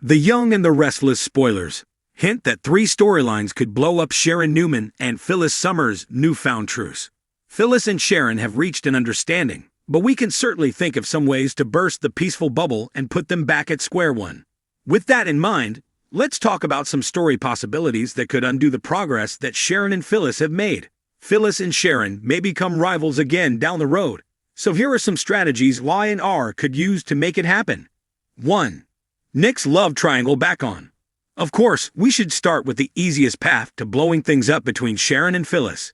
The Young and the Restless spoilers hint that three storylines could blow up Sharon Newman and Phyllis Summers' newfound truce. Phyllis and Sharon have reached an understanding, but we can certainly think of some ways to burst the peaceful bubble and put them back at square one. With that in mind, let's talk about some story possibilities that could undo the progress that Sharon and Phyllis have made. Phyllis and Sharon may become rivals again down the road, so here are some strategies Y and R could use to make it happen. 1. Nick's love triangle back on. Of course, we should start with the easiest path to blowing things up between Sharon and Phyllis.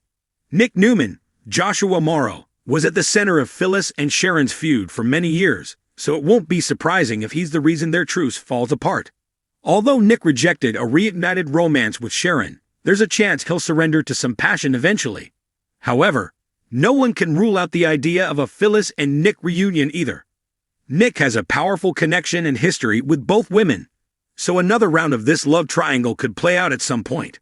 Nick Newman, Joshua Morrow, was at the center of Phyllis and Sharon's feud for many years, so it won't be surprising if he's the reason their truce falls apart. Although Nick rejected a reignited romance with Sharon, there's a chance he'll surrender to some passion eventually. However, no one can rule out the idea of a Phyllis and Nick reunion either. Nick has a powerful connection and history with both women, so another round of this love triangle could play out at some point.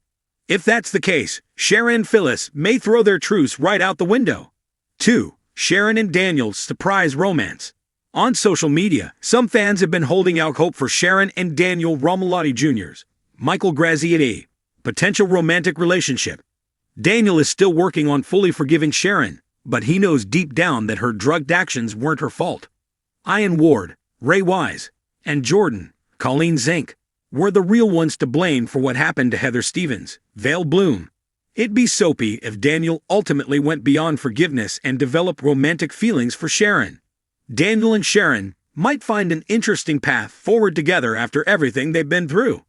If that's the case, Sharon and Phyllis may throw their truce right out the window. 2. Sharon and Daniel's surprise romance. On social media, some fans have been holding out hope for Sharon and Daniel Romalotti Jr.'s Michael Graziati potential romantic relationship. Daniel is still working on fully forgiving Sharon, but he knows deep down that her drugged actions weren't her fault. Ian Ward, Ray Wise, and Jordan, Colleen Zink, were the real ones to blame for what happened to Heather Stevens, Vale Bloom. It'd be soapy if Daniel ultimately went beyond forgiveness and developed romantic feelings for Sharon. Daniel and Sharon might find an interesting path forward together after everything they've been through.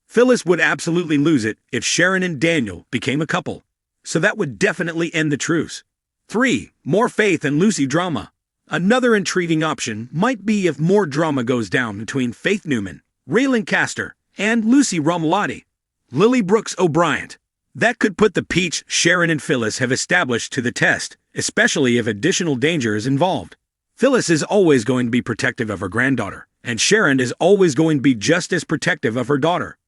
Phyllis would absolutely lose it if Sharon and Daniel became a couple, so that would definitely end the truce. 3. More Faith and Lucy drama. Another intriguing option might be if more drama goes down between Faith Newman, Ray Lancaster, and Lucy Romalotti, Lily Brooks O'Brien. That could put the peach Sharon and Phyllis have established to the test, especially if additional danger is involved. Phyllis is always going to be protective of her granddaughter, and Sharon is always going to be just as protective of her daughter.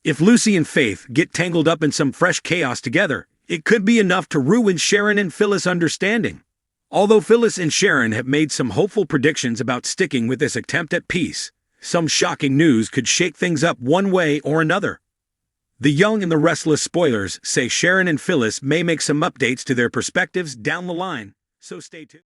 If Lucy and Faith get tangled up in some fresh chaos together, it could be enough to ruin Sharon and Phyllis' understanding. Although Phyllis and Sharon have made some hopeful predictions about sticking with this attempt at peace, some shocking news could shake things up one way or another. The Young and the Restless spoilers say Sharon and Phyllis may make some updates to their perspectives down the line, so stay tuned.